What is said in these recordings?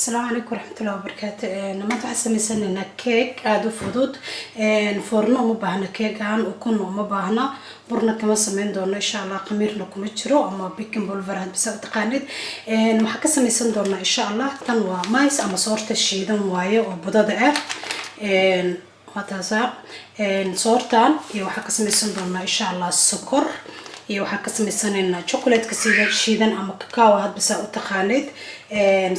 السلام عليكم ورحمة الله وبركاته. ما تحسن سننا كيك هذا فضود فرنا مباهنا كيك عن وكنا مباهنا برنا كمان سمين دونا إن شاء الله قميرنا كمتشرو أما بيكن بولفرهاد بسبب تقانيد محكة سمين دونا إن شاء الله تنوى مايس أما صورة الشيدان وايا وبضادة هذا صورتان يوحكة سمين دونا إن شاء الله السكر iyo waxa ka sameysanaynaa chocolate ka shiidan ama cacao had bisa u taqaanid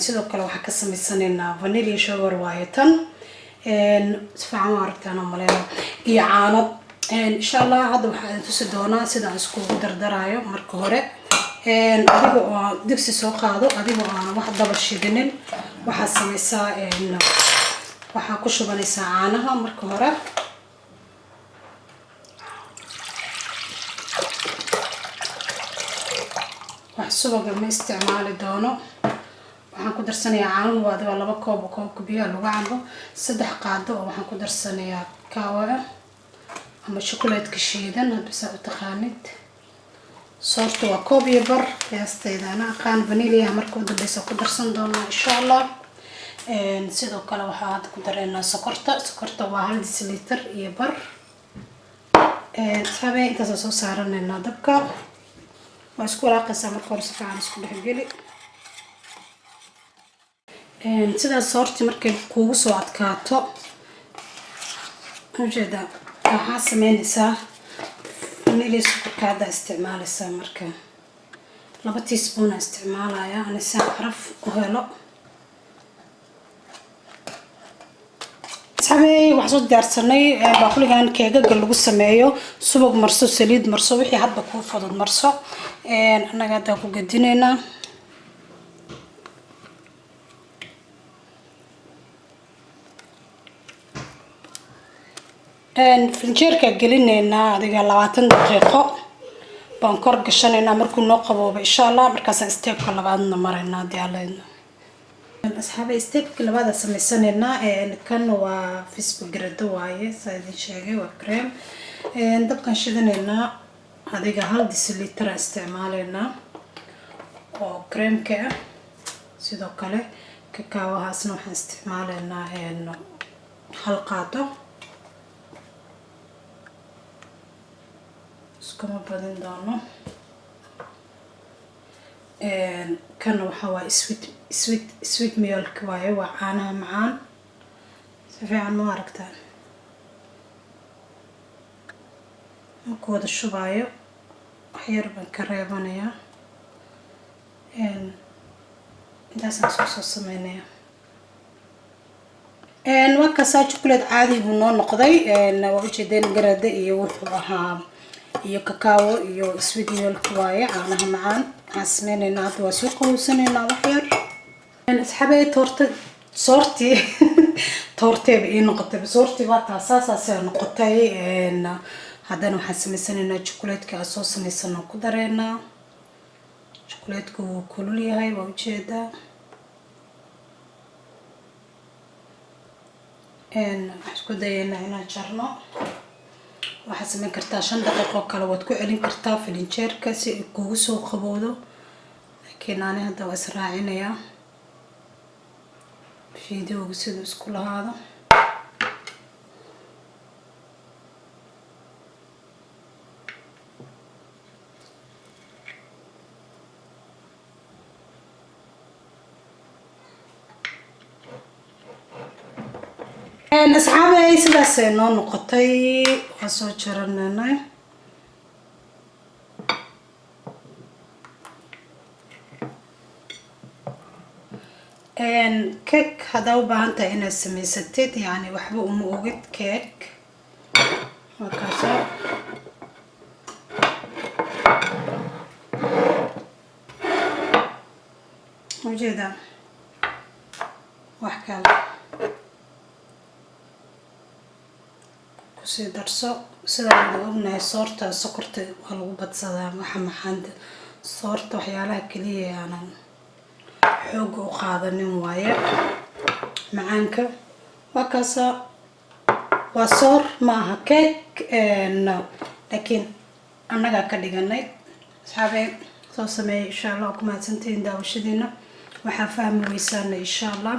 sidoo kale waxa ka sameysanaynaa vanilla sugar waaytan sifaan aragtana maleeyo iyo caano insha Allah hadda waxaan tusi doonaa sida aan isku dardarayo marka hore adiga oo digsi soo qaado adiga oo aan wax daba shiidinin waxa sameysaa waxa ku shubanaysaa caanaha marka hore subaga ma isticmaali doono waxaan ku darsanayaa caano waa laba koob oo koob biyo lagu cabo saddex qaado oo waxaan ku darsanayaa kaawa ama chocolate ka shiidan hadba u taqaanid soorta waa koob iyo bar qiyaastayda ana aqaan vanilla marka u dambaysa ku darsan doonaa insha Allah sidoo kale waxaan ku dareynaa sokorta waa 1 deciliter iyo bar sabay inta soo saaranayna dabka واسكو راقصه marka hore si fiican isku dhaxgeli sida soorti markay kuugu soo adkaato ujeeda waxa sameynaysaa vanilla sukarka isticmaalaysaa marka 2 teaspoon isticmaalaya ana si xaraf u helo sabay wax soo diyaarsanay baaquligan keegaga lagu sameeyo subag marso saliid marso wixii hadba ku fudud marso anaga hadda ku gadinayna frinjeerka gelinayna adiga 20 daqiiqo baan kor gashanayna markuu noo qaboobo insha Allah markaas stepka labaadna marayna diyaarayna asxaabay stepka labaad sameeysanayna kan waa fisbigrado waaye saadin sheegay waa cream dabkan shidanayna adiga 1 deciliter isticmaalayna oo creamka sidoo kale cacao haasna waxaan isticmaalaynaa hal qaado iskuma badan doono kan waxa waa sweet milk waaye waa caanaha macaan si fiican ma aragtaan ku wada shubayo waxyar baan ka reebanayaa intaasaan soo sameynaya wakaasa chocolate caadi buu noo noqday waa ujeedeen garada iyo wuxuu ahaa iyo cacao iyo sweet milk waaye caanaha macaan waxaan sameynayna hadda waa soo qowsanayna waxyar asxaabay toorteeba ii noqotay soorti waa taasaasay noqotay haddana waxaan sameysanaynaa chocolate-ka soo sameysano ku dareynaa chocolate-ku wuu kulul yahay waa ujeedaa waxaan isku dayaynaa inaan jarno waxaad sameyn kartaa 5 daqiiqo kale waad ku celin kartaa frinjeerka si ay kugu soo qabowdo laakiin aan hadda waa israacinayaa fiidiyowga sidoo isku lahaado asxaabay sidaas ay noo noqotay waxaan soo jaranay cake hada u baahan tahay inaad samaysatid yani waxba uma ogid cake wakaas ujeeda wax kale si darso sida aan ognahay soorta sokorta waa lagu badsadaa waxa maxaad soorta waxyaalaha kaliya aanan xoog u qaadanin waaye macaanka waa kaasa waa soor ma aha cake laakiin annaga ka dhiganay asxaabay soo sameeyay insha Allah ku mahadsantiin daawashadiina waxaa fahmi weysaan insha Allah